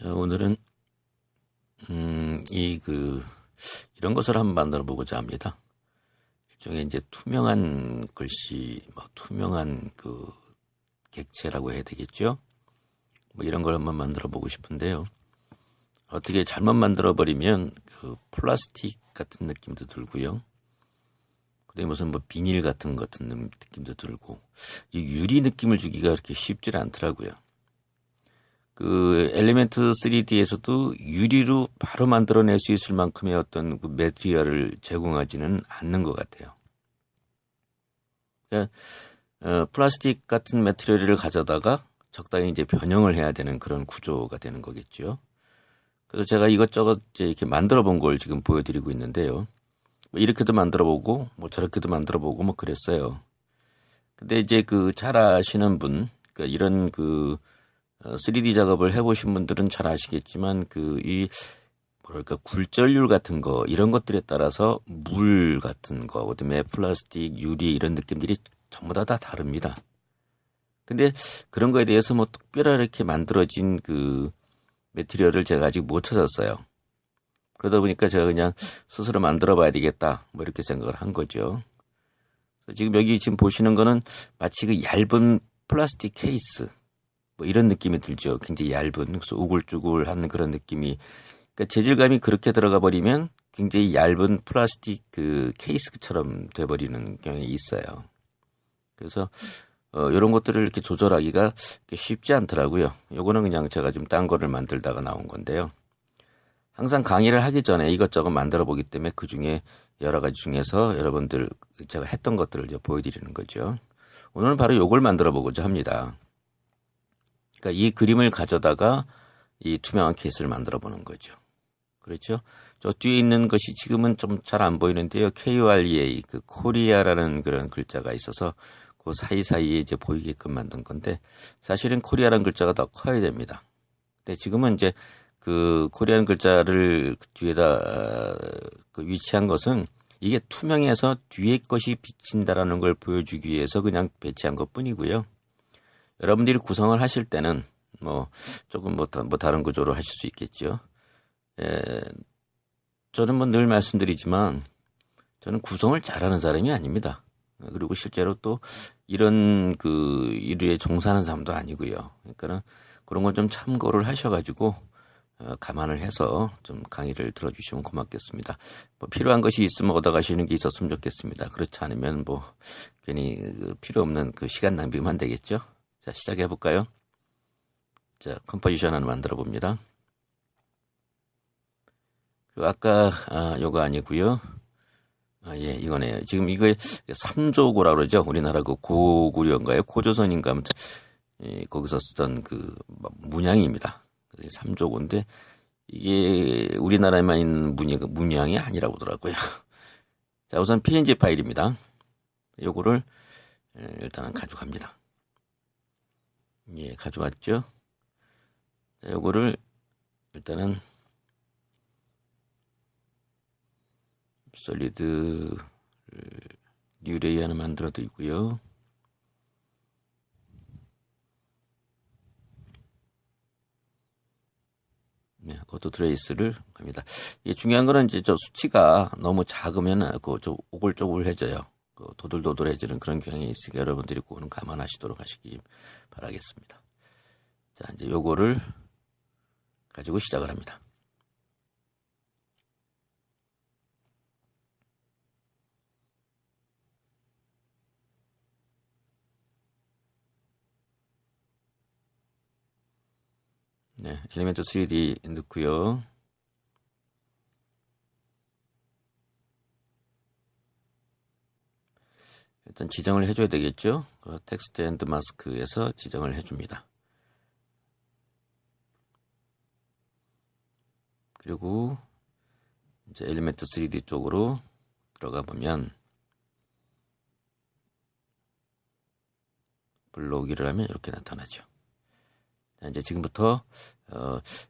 자, 오늘은 이런 것을 한번 만들어 보고자 합니다. 일종의 이제 투명한 글씨, 투명한 객체라고 해야 되겠죠. 이런 걸 한번 만들어 보고 싶은데요. 어떻게 잘못 만들어 버리면 플라스틱 같은 느낌도 들고요. 그다음에 무슨 비닐 같은 느낌도 들고, 이 유리 느낌을 주기가 그렇게 쉽지 않더라고요. 엘리멘트 3D에서도 유리로 바로 만들어낼 수 있을 만큼의 어떤 매트리얼을 제공하지는 않는 것 같아요. 그러니까 플라스틱 같은 매트리얼을 가져다가 적당히 이제 변형을 해야 되는 그런 구조가 되는 거겠죠. 그래서 제가 이것저것 이제 이렇게 만들어 본 걸 지금 보여드리고 있는데요. 이렇게도 만들어 보고, 저렇게도 만들어 보고, 그랬어요. 근데 이제 잘 아시는 분, 그러니까 이런 3D 작업을 해보신 분들은 잘 아시겠지만, 굴절률 같은 거, 이런 것들에 따라서 물 같은 거, 그다음에 플라스틱, 유리, 이런 느낌들이 전부 다 다릅니다. 근데 그런 거에 대해서 특별하게 지만들어진 매트리얼을 제가 아직 못 찾았어요. 그러다 보니까 제가 그냥 스스로 만들어 봐야 되겠다, 이렇게 생각을 한 거죠. 지금 여기 보시는 거는 마치 얇은 플라스틱 케이스, 이런 느낌이 들죠. 굉장히 얇은, 그래서 우글쭈글한 그런 느낌이. 그러니까 재질감이 그렇게 들어가 버리면 굉장히 얇은 플라스틱 케이스처럼 돼버리는 경향이 있어요. 그래서 이런 것들을 이렇게 조절하기가 쉽지 않더라고요. 요거는 그냥 제가 좀 딴 거를 만들다가 나온 건데요. 항상 강의를 하기 전에 이것저것 만들어 보기 때문에 그 중에 여러 가지 중에서 여러분들 제가 했던 것들을 보여드리는 거죠. 오늘은 바로 요걸 만들어 보고자 합니다. 그러니까 이 그림을 가져다가 이 투명한 케이스를 만들어 보는 거죠. 그렇죠? 저 뒤에 있는 것이 지금은 좀 잘 안 보이는데요. KOREA, 코리아라는 그런 글자가 있어서 그 사이사이에 이제 보이게끔 만든 건데, 사실은 코리아라는 글자가 더 커야 됩니다. 근데 지금은 이제 코리아라는 글자를 뒤에다 위치한 것은 이게 투명해서 뒤에 것이 비친다라는 걸 보여주기 위해서 그냥 배치한 것 뿐이고요. 여러분들이 구성을 하실 때는 조금 다른 구조로 하실 수 있겠죠. 저는 늘 말씀드리지만 저는 구성을 잘하는 사람이 아닙니다. 그리고 실제로 또 이런 일에 종사하는 사람도 아니고요. 그러니까는 그런 건 좀 참고를 하셔가지고 감안을 해서 좀 강의를 들어주시면 고맙겠습니다. 필요한 것이 있으면 얻어가시는 게 있었으면 좋겠습니다. 그렇지 않으면 괜히 필요 없는 시간 낭비만 되겠죠. 자, 시작해 볼까요? 자, 컴포지션 하나 만들어 봅니다. 그리고 아까 요거 아니고요. 예, 이거네요. 지금 이거 3조고라고 그러죠. 우리나라 고구려인가요? 고조선인가? 아무튼 거기서 쓰던 문양입니다. 3조고인데 이게 우리나라에만 있는 문양이 아니라고 하더라고요. 자, 우선 PNG 파일입니다. 요거를 일단은 가져갑니다. 예, 가져왔죠. 자, 요거를 일단은 솔리드 뉴레이 하나 만들어 두고요. 네, 오토 트레이스를 합니다. 이게 중요한 거는 이제 저 수치가 너무 작으면 좀 오글조글해져요. 도들도들해지는 그런 경향이 있으니까 여러분들이 그거는 감안하시도록 하시기 바라겠습니다. 자, 이제 요거를 가지고 시작을 합니다. 네, 엘리멘트 3D 넣고요. 일단 지정을 해줘야 되겠죠. 텍스트 앤드 마스크에서 지정을 해줍니다. 그리고 이제 엘리멘트 3D 쪽으로 들어가 보면 불러오기를 하면 이렇게 나타나죠. 자, 이제 지금부터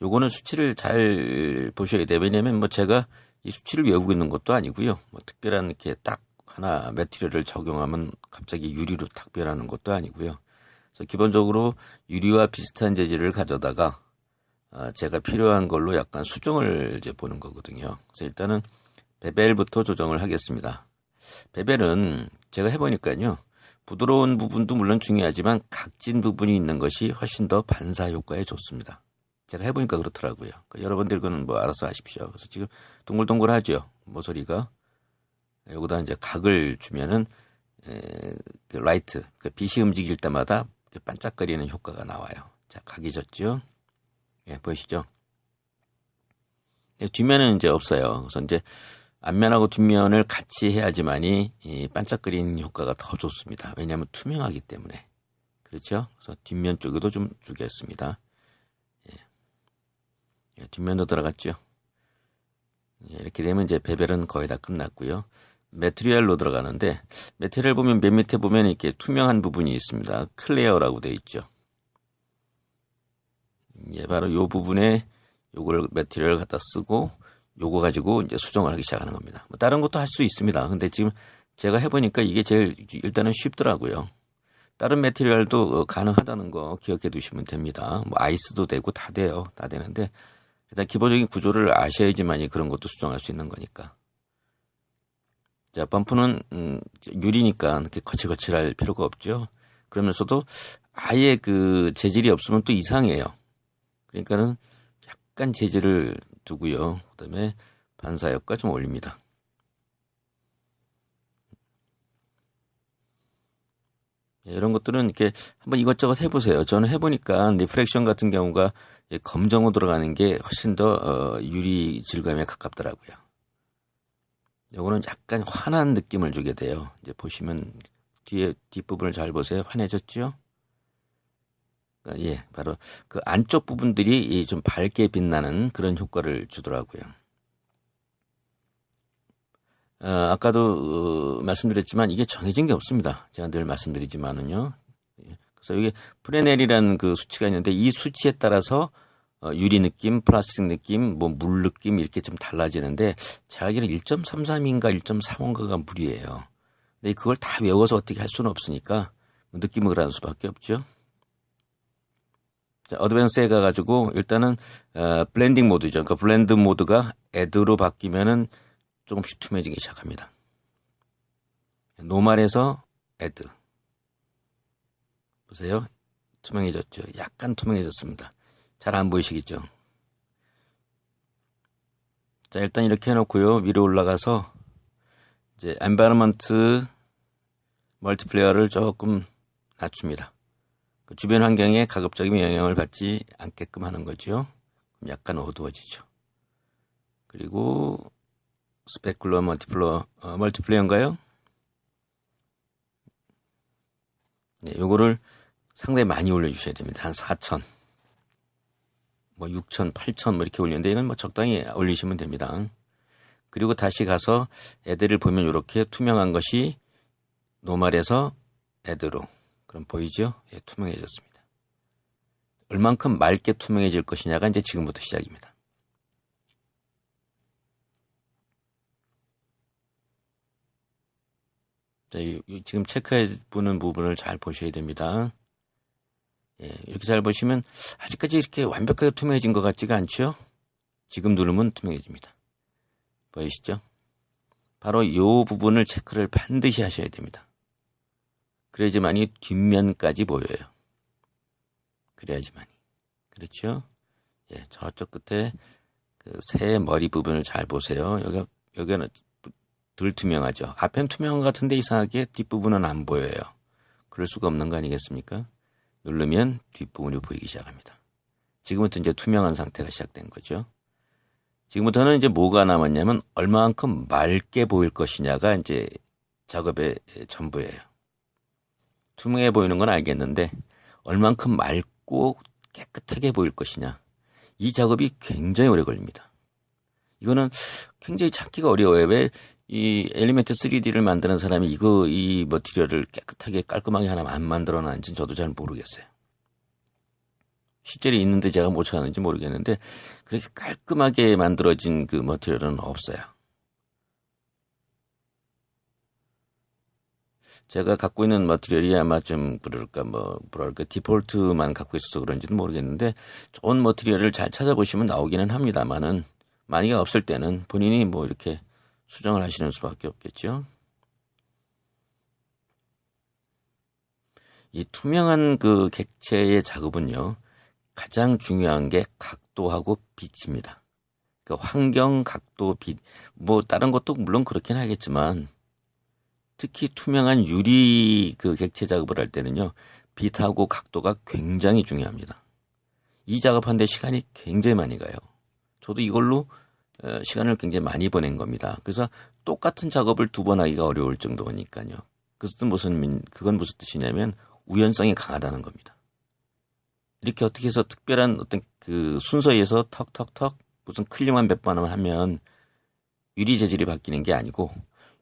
요거는 수치를 잘 보셔야 돼요. 왜냐면 제가 이 수치를 외우고 있는 것도 아니고요. 특별한 이렇게 딱 하나 매트리얼을 적용하면 갑자기 유리로 탁 변하는 것도 아니고요. 그래서 기본적으로 유리와 비슷한 재질을 가져다가 제가 필요한 걸로 약간 수정을 이제 보는 거거든요. 그래서 일단은 베벨부터 조정을 하겠습니다. 베벨은 제가 해보니까요. 부드러운 부분도 물론 중요하지만 각진 부분이 있는 것이 훨씬 더 반사 효과에 좋습니다. 제가 해보니까 그렇더라고요. 그러니까 여러분들 그는 뭐 알아서 하십시오. 그래서 지금 동글동글하죠. 모서리가. 여기다 이제 각을 주면은 그 라이트, 그 빛이 움직일 때마다 반짝거리는 효과가 나와요. 자, 각이 졌죠. 예, 보이시죠? 뒷면은 이제 없어요. 그래서 이제 앞면하고 뒷면을 같이 해야지만이 이 반짝거리는 효과가 더 좋습니다. 왜냐하면 투명하기 때문에. 그렇죠? 그래서 뒷면 쪽에도 좀 주겠습니다. 예, 뒷면도 들어갔죠. 예, 이렇게 되면 이제 베벨은 거의 다 끝났고요. 매트리얼로 들어가는데 매트리얼 보면 맨 밑에 보면 이렇게 투명한 부분이 있습니다. 클레어라고 되어 있죠. 예, 바로 요 부분에 요걸 매트리얼 갖다 쓰고 요거 가지고 이제 수정을 하기 시작하는 겁니다. 뭐 다른 것도 할 수 있습니다. 근데 지금 제가 해보니까 이게 제일 일단은 쉽더라고요. 다른 매트리얼도 가능하다는 거 기억해 두시면 됩니다. 뭐 아이스도 되고 다 돼요. 다 되는데 일단 기본적인 구조를 아셔야지만이 그런 것도 수정할 수 있는 거니까. 자, 범프는 유리니까 이렇게 거칠거칠할 필요가 없죠. 그러면서도 아예 그 재질이 없으면 또 이상해요. 그러니까는 약간 재질을 두고요. 그다음에 반사역과 좀 올립니다. 이런 것들은 이렇게 한번 이것저것 해보세요. 저는 해보니까 리프렉션 같은 경우가 검정으로 들어가는 게 훨씬 더 유리 질감에 가깝더라고요. 요거는 약간 환한 느낌을 주게 돼요. 이제 보시면 뒤에 뒷부분을 잘 보세요. 환해졌죠? 예, 바로 그 안쪽 부분들이 좀 밝게 빛나는 그런 효과를 주더라고요. 아까도 말씀드렸지만 이게 정해진 게 없습니다. 제가 늘 말씀드리지만은요. 그래서 여기 프레넬이라는 그 수치가 있는데 이 수치에 따라서 유리 느낌, 플라스틱 느낌, 뭐 물 느낌 이렇게 좀 달라지는데 제가 알기로는 1.33인가 1.35인가가 물이에요. 근데 그걸 다 외워서 어떻게 할 수는 없으니까 느낌을 하는 수밖에 없죠. 자, 어드밴스에 가가지고 일단은 블렌딩 모드죠. 그러니까 블렌드 모드가 애드로 바뀌면은 조금씩 투명해지기 시작합니다. 노멀에서 애드 보세요. 투명해졌죠. 약간 투명해졌습니다. 잘 안 보이시겠죠? 자, 일단 이렇게 해놓고요. 위로 올라가서 이제 엔바이러먼트 멀티플레이어를 조금 낮춥니다. 그 주변 환경에 가급적이면 영향을 받지 않게끔 하는 거죠. 그럼 약간 어두워지죠. 그리고 스페쿨러 멀티플레이어인가요? 네, 요거를 상당히 많이 올려주셔야 됩니다. 한 4,000, 뭐 6,000, 8,000 뭐 이렇게 올리는데 이건 뭐 적당히 올리시면 됩니다. 그리고 다시 가서 애들을 보면 이렇게 투명한 것이 노멀에서 애드로 그럼 보이죠? 예, 투명해졌습니다. 얼만큼 맑게 투명해질 것이냐가 이제 지금부터 시작입니다. 자, 지금 체크해 보는 부분을 잘 보셔야 됩니다. 예, 이렇게 잘 보시면 아직까지 이렇게 완벽하게 투명해진 것 같지가 않죠? 지금 누르면 투명해집니다. 보이시죠? 바로 이 부분을 체크를 반드시 하셔야 됩니다. 그래야지만이 뒷면까지 보여요. 그래야지만이. 그렇죠? 예, 저쪽 끝에 그 새 머리 부분을 잘 보세요. 여기는 덜 투명하죠. 앞엔 투명한 것 같은데 이상하게 뒷부분은 안 보여요. 그럴 수가 없는 거 아니겠습니까? 누르면 뒷부분이 보이기 시작합니다. 지금부터 이제 투명한 상태가 시작된 거죠. 지금부터는 이제 뭐가 남았냐면 얼마만큼 맑게 보일 것이냐가 이제 작업의 전부예요. 투명해 보이는 건 알겠는데 얼만큼 맑고 깨끗하게 보일 것이냐. 이 작업이 굉장히 오래 걸립니다. 이거는 굉장히 찾기가 어려워요. 왜 이 엘리멘트 3D를 만드는 사람이 이 머티리얼을 깨끗하게 깔끔하게 하나 안 만들어 놨는지 저도 잘 모르겠어요. 실제로 있는데 제가 못 찾았는지 모르겠는데 그렇게 깔끔하게 만들어진 그 머티리얼은 없어요. 제가 갖고 있는 머티리얼이 아마 좀 뭐랄까 디폴트만 갖고 있어서 그런지는 모르겠는데 좋은 머티리얼을 잘 찾아보시면 나오기는 합니다만은 만약에 없을 때는 본인이 뭐 이렇게 수정을 하시는 수밖에 없겠죠. 이 투명한 그 객체의 작업은요, 가장 중요한 게 각도하고 빛입니다. 그 환경, 각도, 빛, 뭐 다른 것도 물론 그렇긴 하겠지만 특히 투명한 유리 그 객체 작업을 할 때는요, 빛하고 각도가 굉장히 중요합니다. 이 작업하는데 시간이 굉장히 많이 가요. 저도 이걸로 시간을 굉장히 많이 보낸 겁니다. 그래서 똑같은 작업을 두 번 하기가 어려울 정도니까요. 그건 무슨 뜻이냐면 우연성이 강하다는 겁니다. 이렇게 어떻게 해서 특별한 어떤 그 순서에서 턱턱턱 무슨 클릭만 몇 번 하면 유리 재질이 바뀌는 게 아니고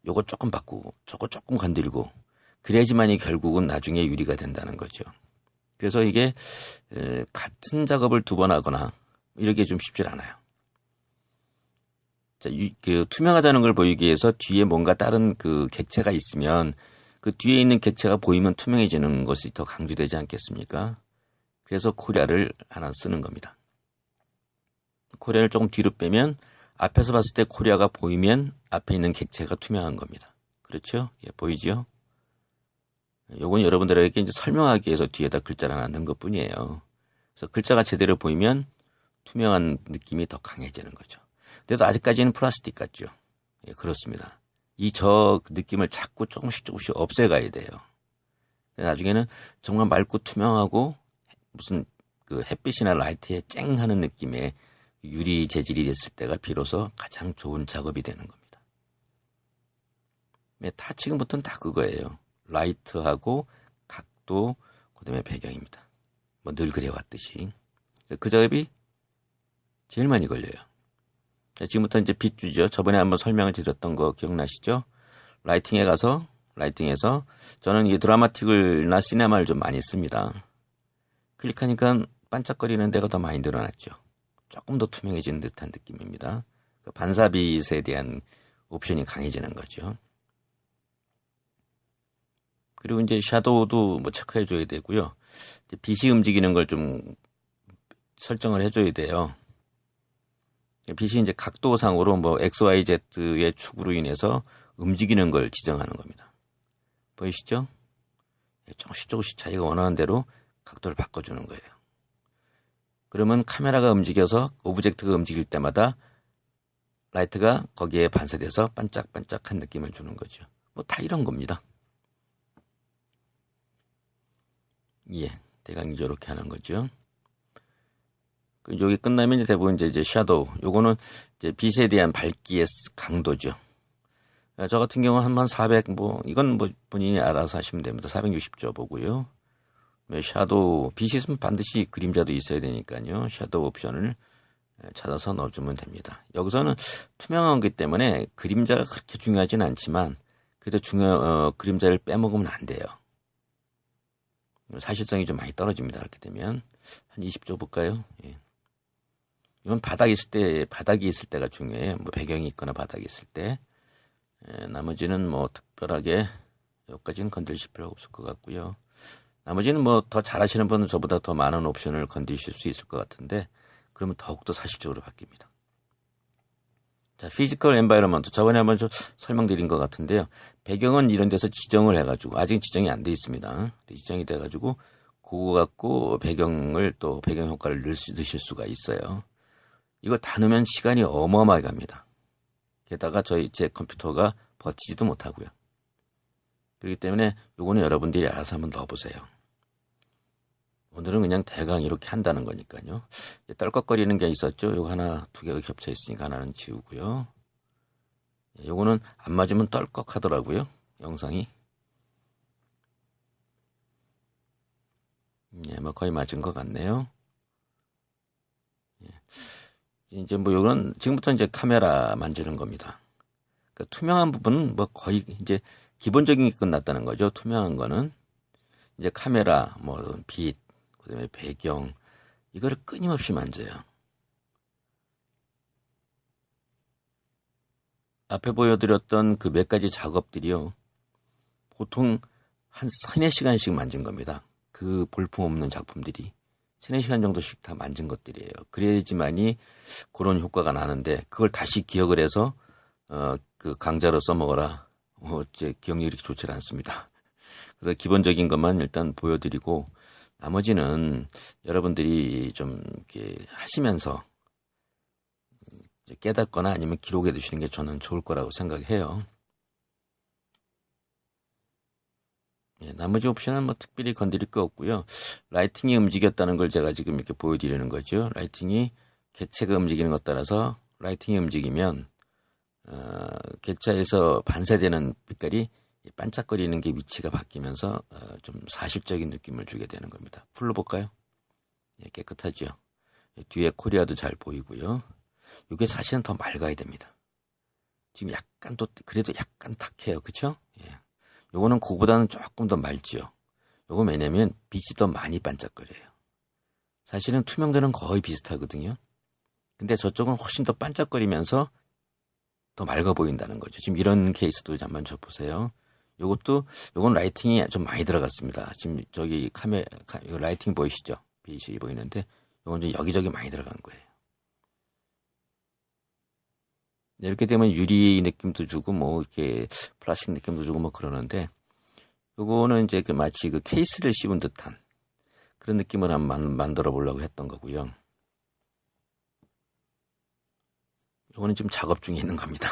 요거 조금 바꾸고 저거 조금 건들고 그래야지만이 결국은 나중에 유리가 된다는 거죠. 그래서 이게 같은 작업을 두 번 하거나 이렇게 좀 쉽지 않아요. 자, 그 투명하다는 걸 보이기 위해서 뒤에 뭔가 다른 그 객체가 있으면 그 뒤에 있는 객체가 보이면 투명해지는 것이 더 강조되지 않겠습니까? 그래서 코리아를 하나 쓰는 겁니다. 코리아를 조금 뒤로 빼면 앞에서 봤을 때 코리아가 보이면 앞에 있는 객체가 투명한 겁니다. 그렇죠? 예, 보이죠? 요건 여러분들에게 이제 설명하기 위해서 뒤에다 글자를 하나 넣은 것 뿐이에요. 그래서 글자가 제대로 보이면 투명한 느낌이 더 강해지는 거죠. 그래도 아직까지는 플라스틱 같죠? 예, 그렇습니다. 저 느낌을 자꾸 조금씩 없애가야 돼요. 나중에는 정말 맑고 투명하고 무슨 그 햇빛이나 라이트에 쨍 하는 느낌의 유리 재질이 됐을 때가 비로소 가장 좋은 작업이 되는 겁니다. 다 지금부터는 다 그거예요. 라이트하고 각도, 그다음에 배경입니다. 뭐 늘 그래왔듯이. 그 작업이 제일 많이 걸려요. 지금부터 이제 빛주죠. 저번에 한번 설명을 드렸던 거 기억나시죠? 라이팅에서 저는 이 드라마틱을나 시네마를 좀 많이 씁니다. 클릭하니까 반짝거리는 데가 더 많이 늘어났죠. 조금 더 투명해지는 듯한 느낌입니다. 그 반사빛에 대한 옵션이 강해지는 거죠. 그리고 이제 샤도우도 뭐 체크해 줘야 되고요. 빛이 움직이는 걸 좀 설정을 해줘야 돼요. 빛이 이제 각도상으로 뭐 XYZ의 축으로 인해서 움직이는 걸 지정하는 겁니다. 보이시죠? 조금씩 자기가 원하는 대로 각도를 바꿔주는 거예요. 그러면 카메라가 움직여서 오브젝트가 움직일 때마다 라이트가 거기에 반사돼서 반짝반짝한 느낌을 주는 거죠. 뭐 다 이런 겁니다. 예, 대강 이렇게 하는 거죠. 여기 끝나면 이제 대부분 이제 샤도우. 요거는 이제 빛에 대한 밝기의 강도죠. 저 같은 경우는 한 400, 이건 뭐 본인이 알아서 하시면 됩니다. 460조 보고요. 샤도우, 빛이 있으면 반드시 그림자도 있어야 되니까요. 샤도우 옵션을 찾아서 넣어주면 됩니다. 여기서는 투명한 거기 때문에 그림자가 그렇게 중요하진 않지만 그래도 그림자를 빼먹으면 안 돼요. 사실성이 좀 많이 떨어집니다. 그렇게 되면 한 20조 볼까요? 예. 이건 바닥이 있을 때가 중요해요. 뭐 배경이 있거나 바닥이 있을 때. 나머지는 뭐 특별하게 여기까지는 건드리실 필요가 없을 것 같고요. 나머지는 뭐 더 잘하시는 분은 저보다 더 많은 옵션을 건드리실 수 있을 것 같은데 그러면 더욱더 사실적으로 바뀝니다. 자, 피지컬 엔바이러먼트 저번에 한번 좀 설명드린 것 같은데요. 배경은 이런 데서 지정을 해가지고 아직 지정이 안 돼 있습니다. 지정이 돼가지고 그거 갖고 배경을 또 배경 효과를 넣으실 수가 있어요. 이거 다 넣으면 시간이 어마어마하게 갑니다. 게다가 제 컴퓨터가 버티지도 못하고요. 그렇기 때문에 요거는 여러분들이 알아서 한번 넣어보세요. 오늘은 그냥 대강 이렇게 한다는 거니까요. 떨컥거리는 게 있었죠. 요거 하나, 두 개가 겹쳐 있으니까 하나는 지우고요. 요거는 안 맞으면 떨컥 하더라고요. 영상이. 예, 뭐 거의 맞은 것 같네요. 예. 이제 뭐 요건 지금부터 이제 카메라 만지는 겁니다. 그러니까 투명한 부분은 뭐 거의 이제 기본적인 게 끝났다는 거죠. 투명한 거는 이제 카메라, 뭐 빛, 그다음에 배경 이거를 끊임없이 만져요. 앞에 보여드렸던 그 몇 가지 작업들이요. 보통 한 3-4시간씩 만진 겁니다. 그 볼품없는 작품들이 3-4시간 정도씩 다 만진 것들이에요. 그래야지만이 그런 효과가 나는데 그걸 다시 기억을 해서 그 강자로 써먹어라. 제 기억력이 좋지 않습니다. 그래서 기본적인 것만 일단 보여드리고 나머지는 여러분들이 좀 이렇게 하시면서 깨닫거나 아니면 기록해 두시는 게 저는 좋을 거라고 생각해요. 예, 나머지 옵션은 뭐 특별히 건드릴 거 없고요. 라이팅이 움직였다는 걸 제가 지금 이렇게 보여드리는 거죠. 라이팅이 개체가 움직이는 것 따라서 라이팅이 움직이면 개체에서 반사되는 빛깔이 반짝거리는 게 위치가 바뀌면서 좀 사실적인 느낌을 주게 되는 겁니다. 풀로 볼까요? 예, 깨끗하죠. 예, 뒤에 코리아도 잘 보이고요. 이게 사실은 더 맑아야 됩니다. 지금 약간 또 그래도 약간 탁해요, 그렇죠? 예. 요거는 그거보다는 조금 더 맑지요. 요거 왜냐면 빛이 더 많이 반짝거려요. 사실은 투명도는 거의 비슷하거든요. 근데 저쪽은 훨씬 더 반짝거리면서 더 맑아 보인다는 거죠. 지금 이런 케이스도 한번 저 보세요. 요건 라이팅이 좀 많이 들어갔습니다. 지금 저기 라이팅 보이시죠? 빛이 보이는데 요건 좀 여기저기 많이 들어간 거예요. 이렇게 되면 유리 느낌도 주고 뭐 이렇게 플라스틱 느낌도 주고 뭐 그러는데 요거는 이제 그 마치 그 케이스를 씌운 듯한 그런 느낌을 한번 만들어 보려고 했던 거고요. 요거는 지금 작업 중에 있는 겁니다.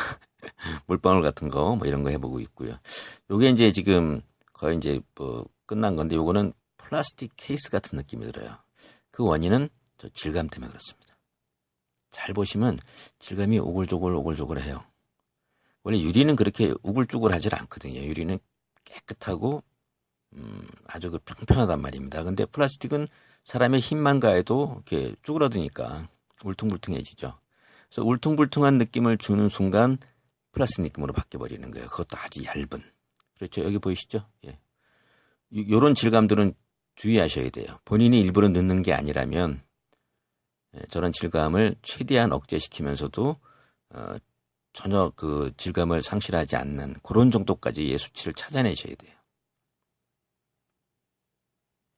물방울 같은 거 뭐 이런 거 해보고 있고요. 요게 이제 지금 거의 이제 뭐 끝난 건데 요거는 플라스틱 케이스 같은 느낌이 들어요. 그 원인은 저 질감 때문에 그렇습니다. 잘 보시면 질감이 오글조글해요. 원래 유리는 그렇게 우글쭈글하지 않거든요. 유리는 깨끗하고 아주 그 평평하단 말입니다. 근데 플라스틱은 사람의 힘만 가해도 이렇게 쭈그러드니까 울퉁불퉁해지죠. 그래서 울퉁불퉁한 느낌을 주는 순간 플라스틱 느낌으로 바뀌어버리는 거예요. 그것도 아주 얇은. 그렇죠. 여기 보이시죠? 예. 요런 질감들은 주의하셔야 돼요. 본인이 일부러 넣는 게 아니라면 저런 질감을 최대한 억제시키면서도 전혀 그 질감을 상실하지 않는 그런 정도까지의 수치를 찾아내셔야 돼요.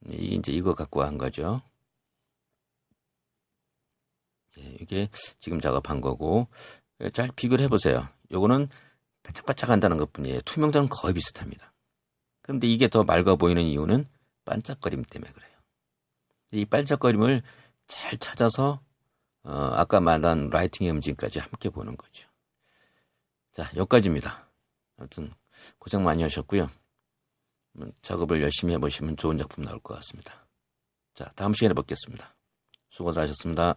이제 이거 갖고 한 거죠. 예, 이게 지금 작업한 거고 잘 비교를 해보세요. 요거는 반짝반짝한다는 것뿐이에요. 투명도는 거의 비슷합니다. 그런데 이게 더 맑아 보이는 이유는 반짝거림 때문에 그래요. 이 반짝거림을 잘 찾아서 아까 말한 라이팅의 움직임까지 함께 보는 거죠. 자, 여기까지입니다. 아무튼 고생 많이 하셨고요. 작업을 열심히 해보시면 좋은 작품 나올 것 같습니다. 자, 다음 시간에 뵙겠습니다. 수고들 하셨습니다.